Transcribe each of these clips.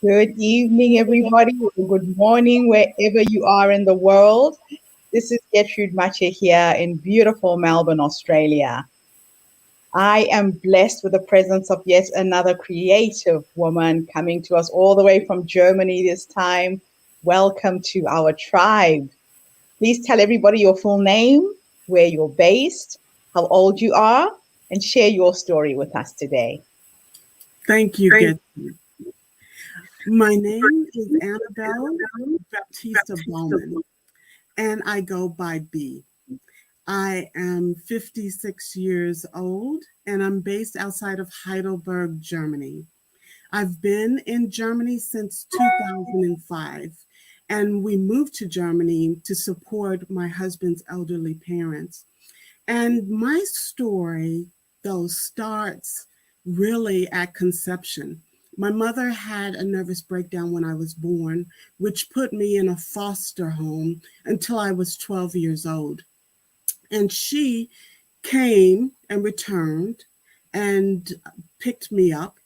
Good evening, everybody, or good morning, wherever you are in the world. This is Getrude Matshe here in beautiful Melbourne, Australia. I am blessed with the presence of yet another creative woman coming to us all the way from Germany this time. Welcome to our tribe. Please tell everybody your full name, where you're based, how old you are, and share your story with us today. Thank you, Getrude. My name is Annabelle Baptista Baumann, and I go by B. I am 56 years old, and I'm based outside of Heidelberg, Germany. I've been in Germany since 2005, and we moved to Germany to support my husband's elderly parents. And my story, though, starts really at conception. My mother had a nervous breakdown when I was born, which put me in a foster home until I was 12 years old. And she came and returned and picked me up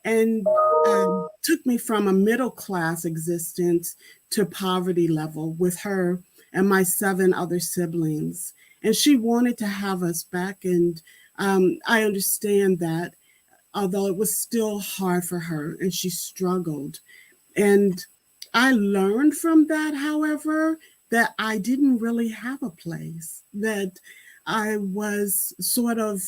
and took me from a middle class existence to poverty level with her and my 7 other siblings. And she wanted to have us back. And I understand that, although it was still hard for her and she struggled. And I learned from that, however, that I didn't really have a place, that I was sort of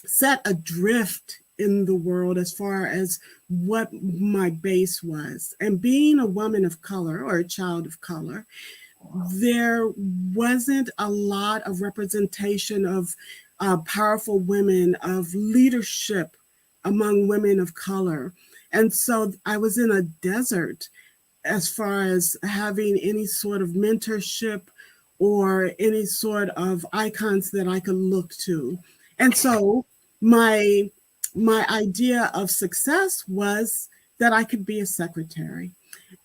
set adrift in the world as far as what my base was. And being a woman of color or a child of color, there wasn't a lot of representation of powerful women, of leadership among women of color. And so I was in a desert as far as having any sort of mentorship or any sort of icons that I could look to. And so my idea of success was that I could be a secretary.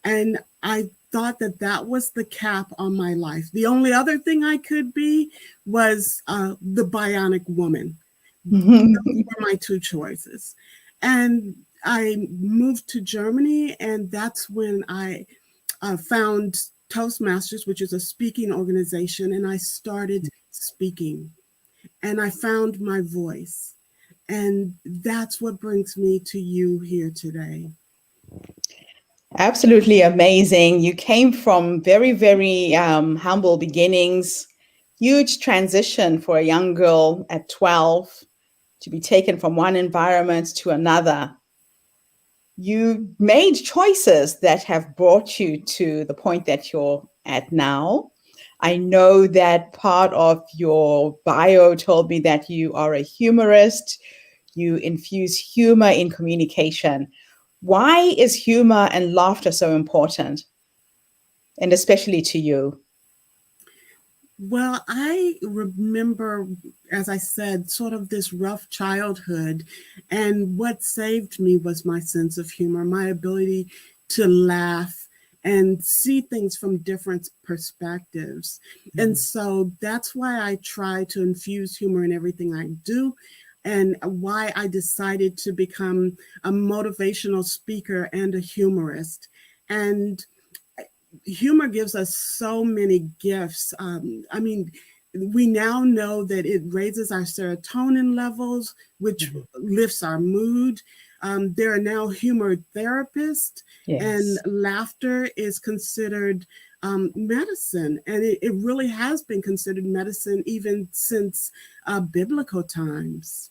And I thought that that was the cap on my life. The only other thing I could be was the bionic woman. Those were my 2 choices. And I moved to Germany, and that's when I found Toastmasters, which is a speaking organization, and I started speaking. And I found my voice. And that's what brings me to you here today. Absolutely amazing. You came from very, very humble beginnings, huge transition for a young girl at 12 to be taken from one environment to another. You made choices that have brought you to the point that you're at now. I know that part of your bio told me that you are a humorist. You infuse humor in communication. Why is humor and laughter so important? And especially to you? Well, I remember, as I said, sort of this rough childhood. And what saved me was my sense of humor, my ability to laugh and see things from different perspectives. And so that's why I try to infuse humor in everything I do, and why I decided to become a motivational speaker and a humorist. And humor gives us so many gifts. I mean, we now know that it raises our serotonin levels, which lifts our mood. There are now humor therapists, and laughter is considered medicine. And it really has been considered medicine even since biblical times.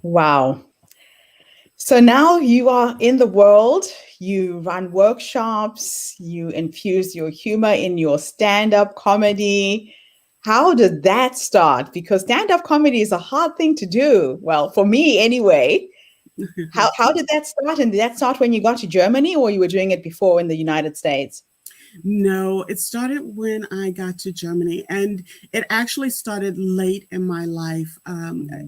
Wow. So now you are in the world, you run workshops, you infuse your humor in your stand-up comedy. How did that start? Because stand-up comedy is a hard thing to do. Well, for me anyway. How did that start? And did that start when you got to Germany, or you were doing it before in the United States? No, it started when I got to Germany, and it actually started late in my life.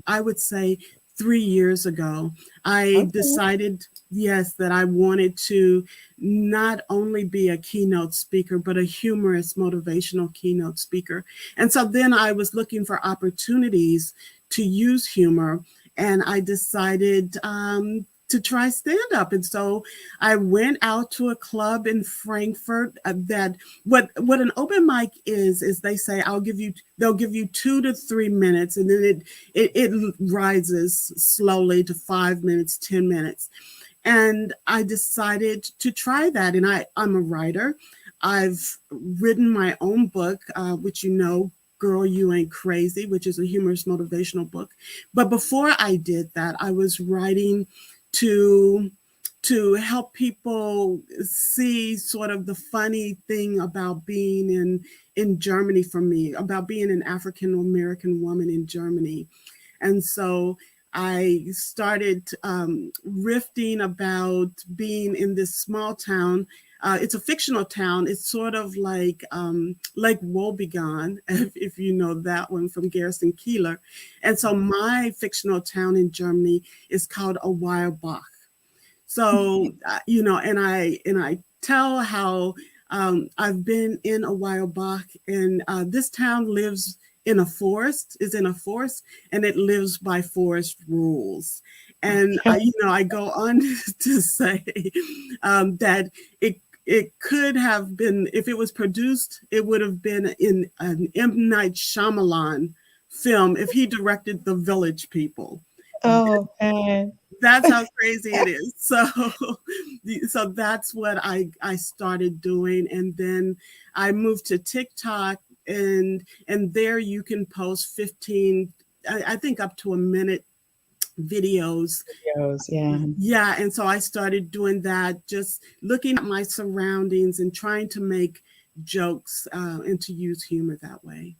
I would say 3 years ago. I decided, yes, that I wanted to not only be a keynote speaker, but a humorous, motivational keynote speaker. And so then I was looking for opportunities to use humor, and I decided to try stand up. And so I went out to a club in Frankfurt that what an open mic is they say they'll give you 2 to 3 minutes, and then it rises slowly to 5 minutes, 10 minutes. And I decided to try that. And I'm a writer. I've written my own book, which Gurrl, You Ain't Crazy, which is a humorous motivational book. But before I did that, I was writing to help people see sort of the funny thing about being in Germany for me, about being an African American woman in Germany. And so I started riffing about being in this small town. It's a fictional town. It's sort of like Lake Wobegon, if you know that one from Garrison Keillor. And so my fictional town in Germany is called H.I.V.E. So, and I tell how I've been in H.I.V.E, and this town is in a forest, and it lives by forest rules. And I go on to say that it could have been, if it was produced, it would have been in an M. Night Shyamalan film if he directed The Village People. Oh, man. That's how crazy it is. So that's what I started doing. And then I moved to TikTok, and there you can post 15, I think up to a minute videos. Yeah. And so I started doing that, just looking at my surroundings and trying to make jokes and to use humor that way.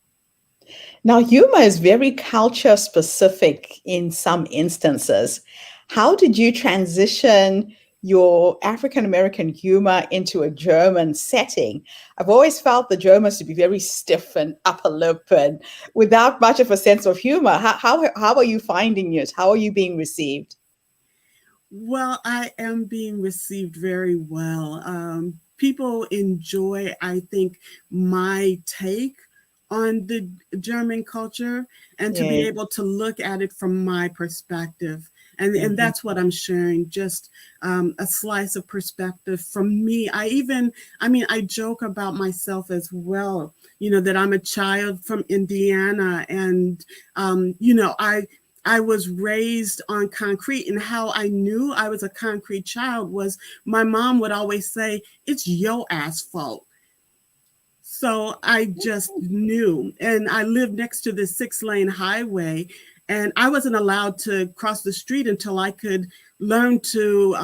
Now, humor is very culture specific in some instances. How did you transition your African American humor into a German setting? I've always felt the Germans to be very stiff and upper lip and without much of a sense of humor. How are you finding it? How are you being received? Well, I am being received very well. People enjoy, I think, my take on the German culture, and to be able to look at it from my perspective. And that's what I'm sharing, just a slice of perspective from me. I joke about myself as well, that I'm a child from Indiana, and, I was raised on concrete, and how I knew I was a concrete child was my mom would always say, "It's your ass fault." So I just knew, and I lived next to the 6-lane highway, and I wasn't allowed to cross the street until I could learn to,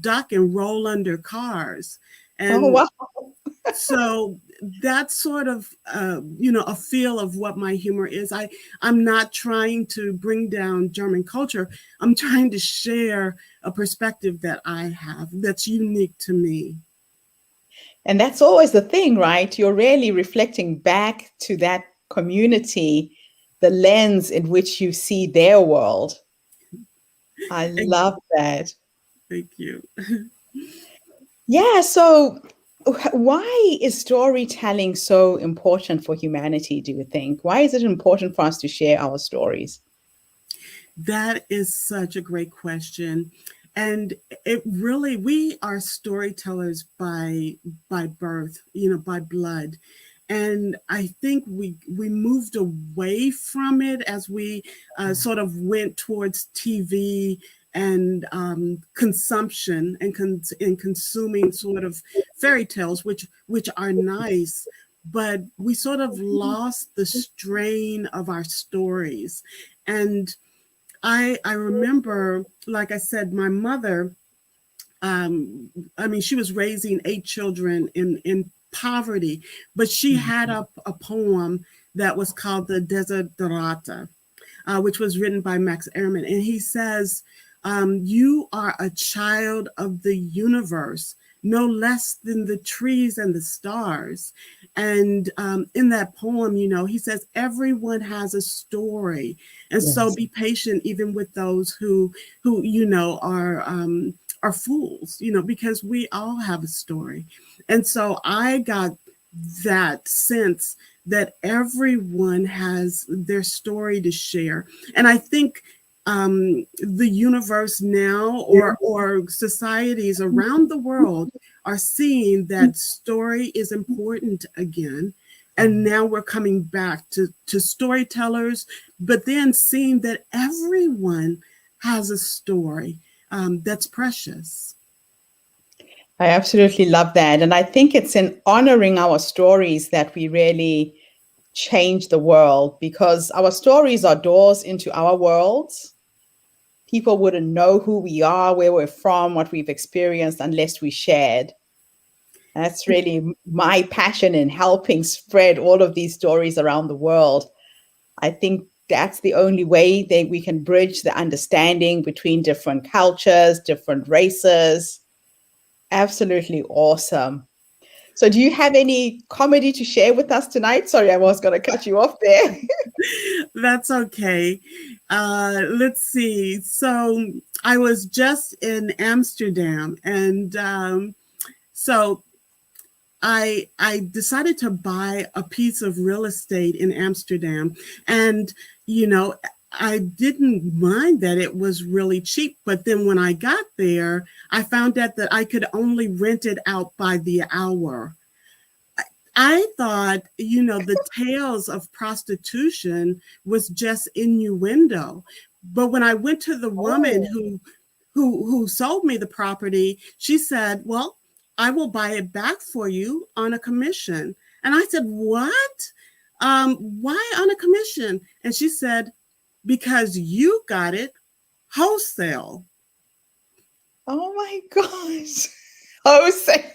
duck and roll under cars. And oh, wow. So that's sort of, a feel of what my humor is. I'm not trying to bring down German culture. I'm trying to share a perspective that I have that's unique to me. And that's always the thing, right? You're really reflecting back to that community, the lens in which you see their world. I love that. Thank you. Yeah. So, why is storytelling so important for humanity, do you think? Why is it important for us to share our stories? That is such a great question. And we are storytellers by birth, by blood. And I think we moved away from it as we sort of went towards TV and consumption and consuming sort of fairy tales, which are nice, but we sort of lost the strain of our stories. And I remember, like I said, my mother, she was raising 8 children in poverty, but she had a poem that was called the Desiderata, which was written by Max Ehrmann. And he says, "You are a child of the universe, no less than the trees and the stars." And in that poem, he says, everyone has a story. And so be patient even with those who are fools, because we all have a story. And so I got that sense that everyone has their story to share. And I think the universe now, or societies around the world are seeing that story is important again. And now we're coming back to storytellers, but then seeing that everyone has a story that's precious. I absolutely love that. And I think it's in honoring our stories that we really change the world, because our stories are doors into our worlds. People wouldn't know who we are, where we're from, what we've experienced unless we shared. That's really my passion in helping spread all of these stories around the world. I think that's the only way that we can bridge the understanding between different cultures, different races. Absolutely awesome. So do you have any comedy to share with us tonight? Sorry, I was going to cut you off there. That's okay. Let's see. So I was just in Amsterdam, and so I decided to buy a piece of real estate in Amsterdam, and I didn't mind that it was really cheap. But then when I got there, I found out that I could only rent it out by the hour. I thought, the tales of prostitution was just innuendo. But when I went to the woman who sold me the property, she said, "Well, I will buy it back for you on a commission." And I said, "What? Why on a commission?" And she said, "Because you got it wholesale." Oh my gosh. Wholesale.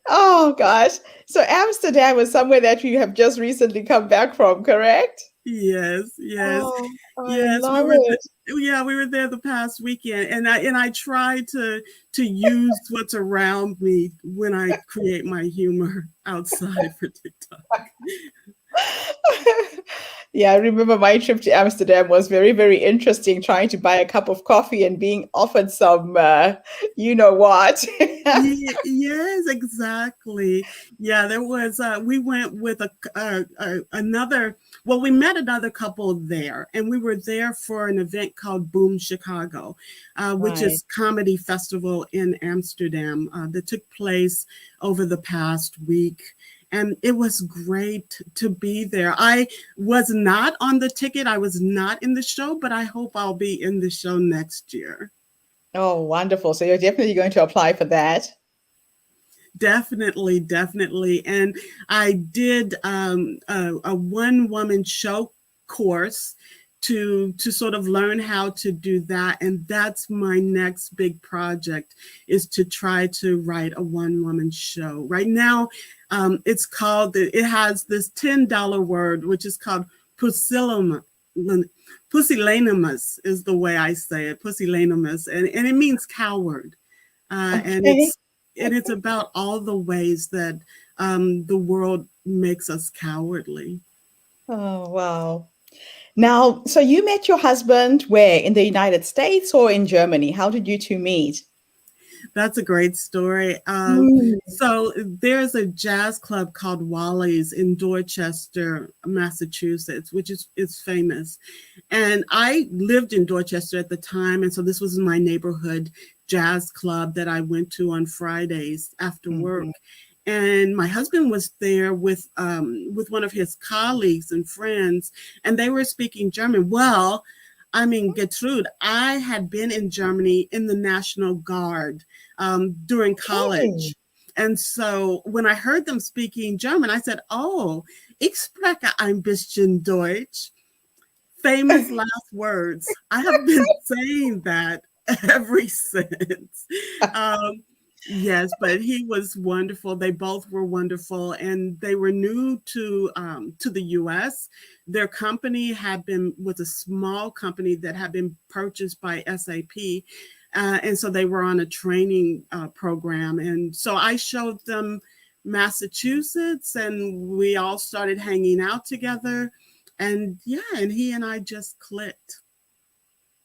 Oh gosh. So Amsterdam was somewhere that you have just recently come back from, correct? Yes, yes. Oh, I Yes, we love were it. we were there the past weekend, and I try to use what's around me when I create my humor outside for TikTok. Yeah, I remember my trip to Amsterdam was very, very interesting, trying to buy a cup of coffee and being offered some, you know what. Yes, exactly. Yeah, there was. We went with another. Well, we met another couple there, and we were there for an event called Boom Chicago, which Right. is comedy festival in Amsterdam that took place over the past week. And it was great to be there. I was not on the ticket. I was not in the show, but I hope I'll be in the show next year. Oh, wonderful. So you're definitely going to apply for that. Definitely, definitely. And I did a one woman show course to sort of learn how to do that. And that's my next big project, is to try to write a one woman show. Right now, it has this $10 word, which is called pusillanimous. Pusillanimous is the way I say it, pusillanimous, and it means coward. And Okay. it's about all the ways that the world makes us cowardly. Oh, wow. Now, so you met your husband where? In the United States or in Germany? How did you two meet? That's a great story. Mm. So there's a jazz club called Wally's in Dorchester, Massachusetts, which is famous. And I lived in Dorchester at the time, and so this was my neighborhood jazz club that I went to on Fridays after work. Mhm. And my husband was there with one of his colleagues and friends, and they were speaking German. Well, I mean, Getrude, I had been in Germany in the National Guard during Okay. college. And so when I heard them speaking German, I said, "Oh, ich spreche ein bisschen Deutsch." Famous last words. I have been saying that ever since. Um, yes, but he was wonderful. They both were wonderful, and they were new to the U.S. Their company was a small company that had been purchased by SAP, and so they were on a training program. And so I showed them Massachusetts, and we all started hanging out together. And yeah, and he and I just clicked.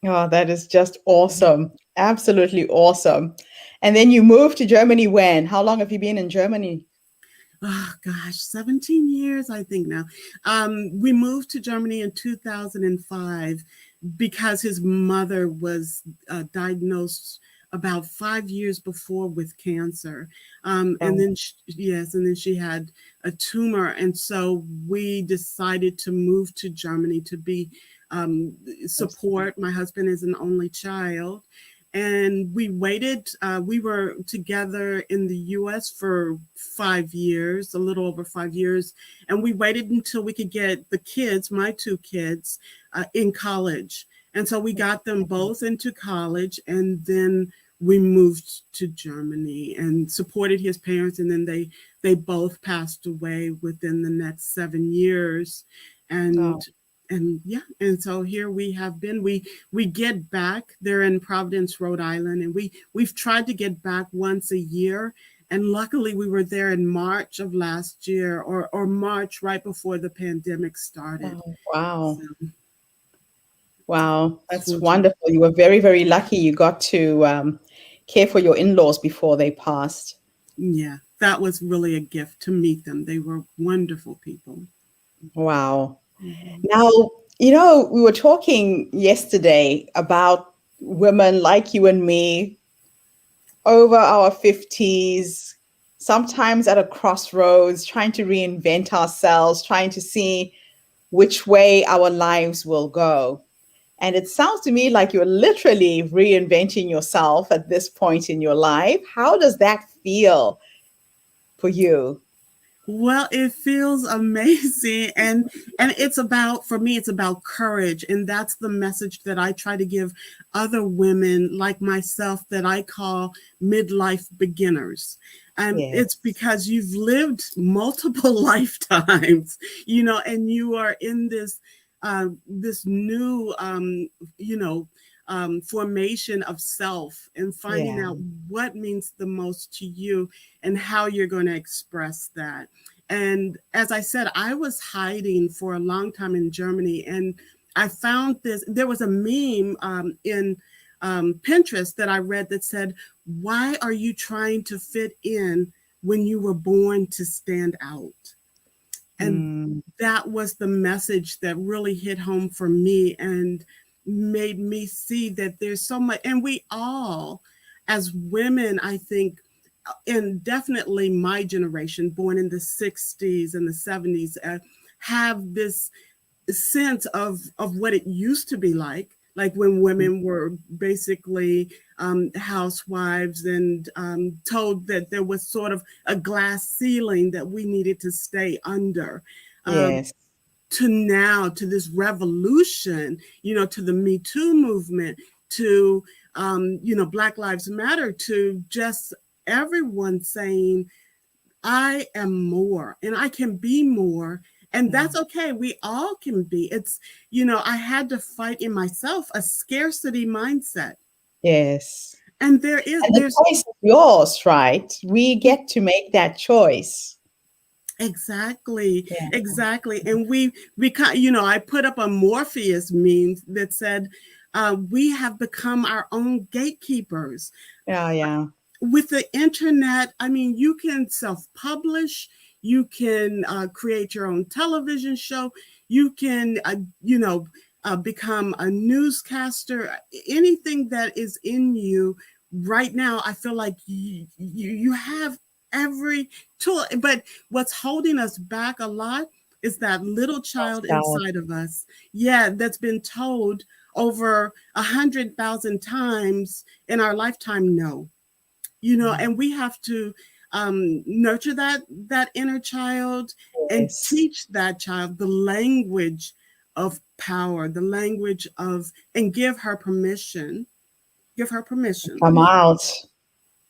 Oh, that is just awesome. Absolutely awesome. And then you moved to Germany when? How long have you been in Germany? oh gosh, 17 years, I think now. We moved to Germany in 2005 because his mother was diagnosed about 5 years before with cancer. And Oh, then, yes, and then she had a tumor. And so we decided to move to Germany to be support. My husband is an only child. And we waited. We were together in the US for 5 years, a little over 5 years. And we waited until we could get the kids, my two kids, in college. And so we got them both into college, and then we moved to Germany and supported his parents. And then they both passed away within the next 7 years. oh, And yeah, and so here we have been. We get back. They're in Providence, Rhode Island, and we've tried to get back once a year. And luckily, we were there in March of last year, or March right before the pandemic started. oh, wow. So, Wow. That's fortunate. wonderful. You were very, very lucky you got to care for your in-laws before they passed. Yeah, that was really a gift to meet them. They were wonderful people. Wow. Mhm. Now, we were talking yesterday about women like you and me over our 50s, sometimes at a crossroads, trying to reinvent ourselves, trying to see which way our lives will go. And it sounds to me like you're literally reinventing yourself at this point in your life. How does that feel for you? Well, it feels amazing, and it's about, for me, it's about courage, and that's the message that I try to give other women like myself that I call midlife beginners. And it's Yes, because you've lived multiple lifetimes, and you are in this new formation of self, and finding yeah, out what means the most to you and how you're going to express that. And as I said, I was hiding for a long time in Germany, and I found this. There was a meme in Pinterest that I read that said, "Why are you trying to fit in when you were born to stand out?" And mm, that was the message that really hit home for me and made me see that there's so much. And we all, as women, I think, and definitely my generation, born in the 60s and the 70s, have this sense of what it used to be like when women were basically housewives, and told that there was sort of a glass ceiling that we needed to stay under. Um, yes, to now, to this revolution, to the Me Too movement, to Black Lives Matter, to just everyone saying, I am more and I can be more. And yeah, that's okay. We all can be. It's, I had to fight in myself a scarcity mindset. yes. And And the there's choice is yours, right? We get to make that choice. exactly, Yeah, exactly. And I put up a Morpheus meme that said, we have become our own gatekeepers. yeah, yeah, With the internet, I mean, you can self-publish, you can create your own television show, you can, become a newscaster. Anything that is in you right now, I feel like you have every tool. But what's holding us back a lot is that little child self-doubt. inside of us, yeah, that's been told over 100,000 times in our lifetime, no, and we have to nurture that inner child and Yes. teach that child the language of power, the language of, and give her permission, Come out.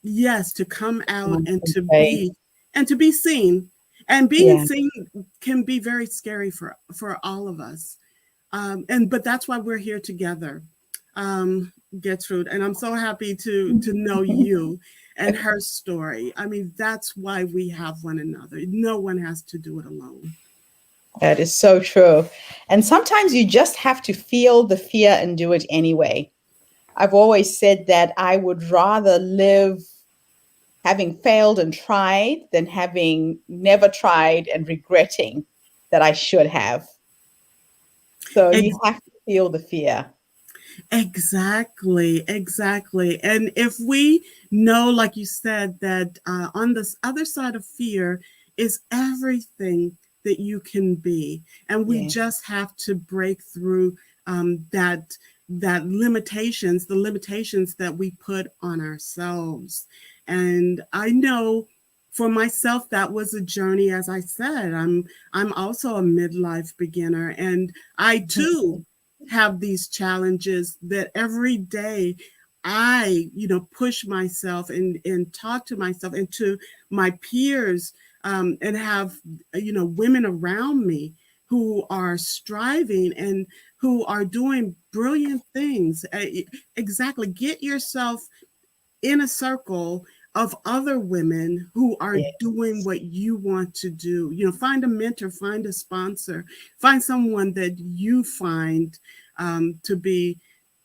yes, to come Come out out and and say, to be seen. And being yeah, seen can be very scary for all of us. But that's why we're here together, Gertrude. And I'm so happy to know you and her story. I mean, that's why we have one another. No one has to do it alone. that is so true. And sometimes you just have to feel the fear and do it anyway. I've always said that I would rather live having failed and tried than having never tried and regretting that I should have. So you have to feel the fear. Exactly, exactly. And if we know, like you said, that on this other side of fear is everything that you can be, and we just have to break through that limitations, the limitations that we put on ourselves. And I know for myself that was a journey. As I said, I'm also a midlife beginner, and I too have these challenges that every day I, push myself and talk to myself and to my peers, and have, women around me who are striving and who are doing brilliant things. Exactly. Get yourself in a circle of other women who are doing what you want to do. Find a mentor, find a sponsor, find someone that you find to be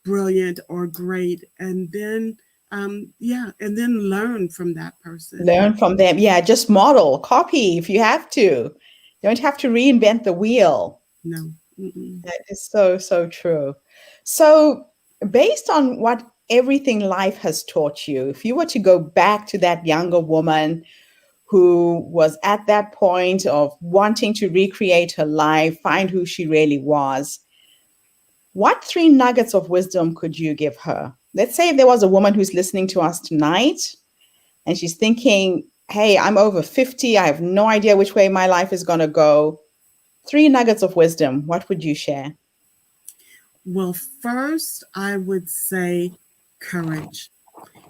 brilliant or great, and then and then learn from that person. Learn from them. Yeah, just model, copy if you have to. You don't have to reinvent the wheel. No. Mm-mm. That is so, so true. So, based on what everything life has taught you, if you were to go back to that younger woman who was at that point of wanting to recreate her life, find who she really was, what 3 nuggets of wisdom could you give her? Let's say there was a woman who's listening to us tonight and she's thinking, hey, I'm over 50. I have no idea which way my life is going to go. 3 nuggets of wisdom. What would you share? Well, first, I would say courage.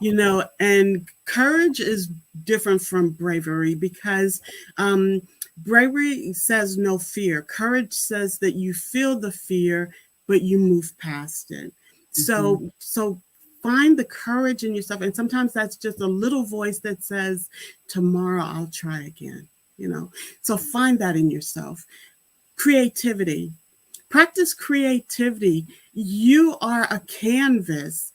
And courage is different from bravery because bravery says no fear. Courage says that you feel the fear, but you move past it. So find the courage in yourself. And sometimes that's just a little voice that says, tomorrow I'll try again. So find that in yourself. Creativity. Practice creativity. You are a canvas,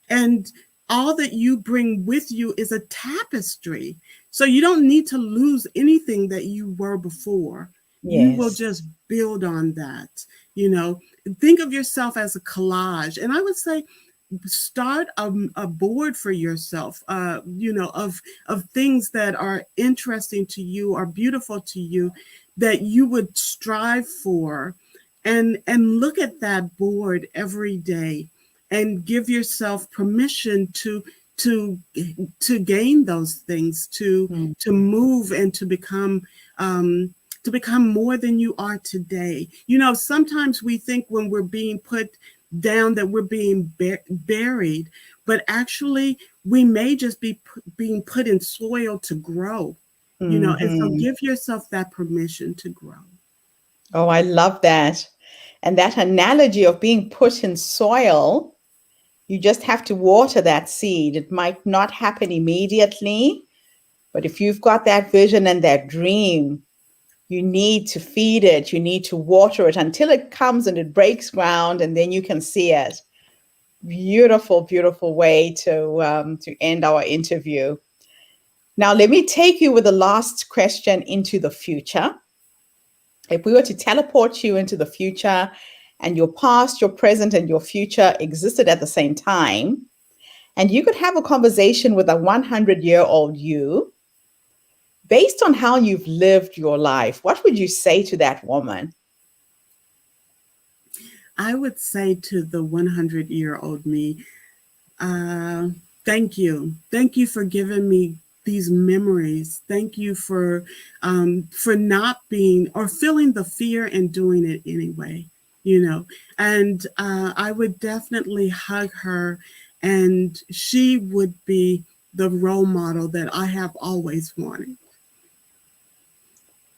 and all that you bring with you is a tapestry. So you don't need to lose anything that you were before. You will just build on that. Think of yourself as a collage. And I would say, start a board for yourself, of things that are interesting to you, are beautiful to you, that you would strive for, and look at that board every day and give yourself permission to gain those things, to move and to become more than you are today. Sometimes we think when we're being put down that we're being buried, but actually we may just be being put in soil to grow. And so give yourself that permission to grow. Oh, I love that. And that analogy of being put in soil, you just have to water that seed. It might not happen immediately, but if you've got that vision and that dream, you need to feed it. You need to water it until it comes and it breaks ground, and then you can see it. Beautiful, beautiful way to end our interview. Now, let me take you with the last question into the future. If we were to teleport you into the future and your past, your present, and your future existed at the same time, and you could have a conversation with a 100-year-old you, based on how you've lived your life, what would you say to that woman? I would say to the 100-year-old me, thank you. Thank you for giving me these memories. Thank you for not being or feeling the fear and doing it anyway. And I would definitely hug her, and she would be the role model that I have always wanted.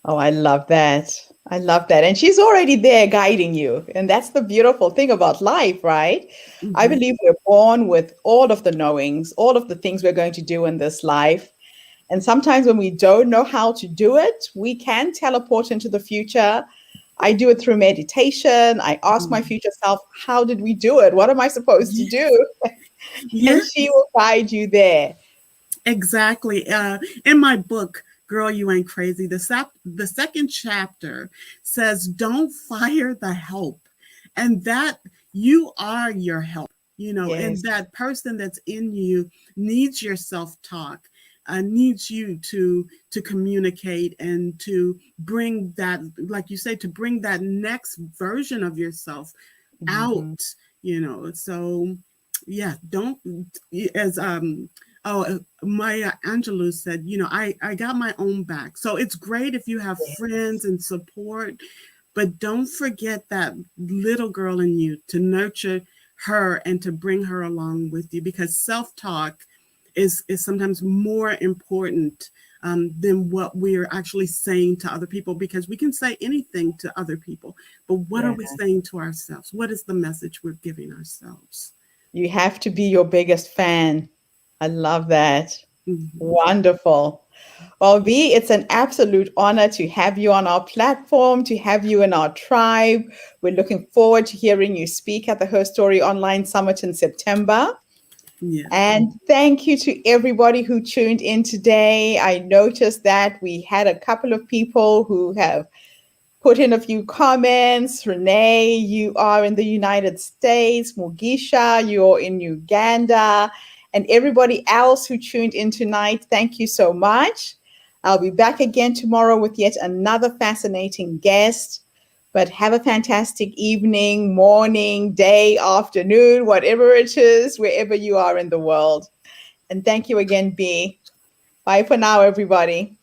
Oh, I love that. I love that. And she's already there guiding you. And that's the beautiful thing about life, right? Mm-hmm. I believe we're born with all of the knowings, all of the things we're going to do in this life. And sometimes when we don't know how to do it, we can teleport into the future. I do it through meditation. I ask my future self, how did we do it? What am I supposed to do? And she will guide you there. Exactly. In my book, Girl, You Ain't Crazy, the second chapter says, don't fire the help. And that you are your help, and Yes. that person that's in you needs your self-talk, needs you to communicate and to bring that, like you say, to bring that next version of yourself Mhm. out, So yeah, don't, as Maya Angelou said, I got my own back. So it's great if you have Yes. friends and support, but don't forget that little girl in you, to nurture her and to bring her along with you, because self-talk is sometimes more important than what we're actually saying to other people, because we can say anything to other people, but what are Yeah. we saying to ourselves? What is the message we're giving ourselves? You have to be your biggest fan. I love that. Mhm. Wonderful. Well, V, it's an absolute honor to have you on our platform, to have you in our tribe. We're looking forward to hearing you speak at the Her Story Online Summit in September. Yeah. And thank you to everybody who tuned in today. I noticed that we had a couple of people who have put in a few comments. Renee, you are in the United States. Mugisha, you're in Uganda. And everybody else who tuned in tonight, thank you so much. I'll be back again tomorrow with yet another fascinating guest. But have a fantastic evening, morning, day, afternoon, whatever it is, wherever you are in the world. And thank you again, B. Bye for now, everybody.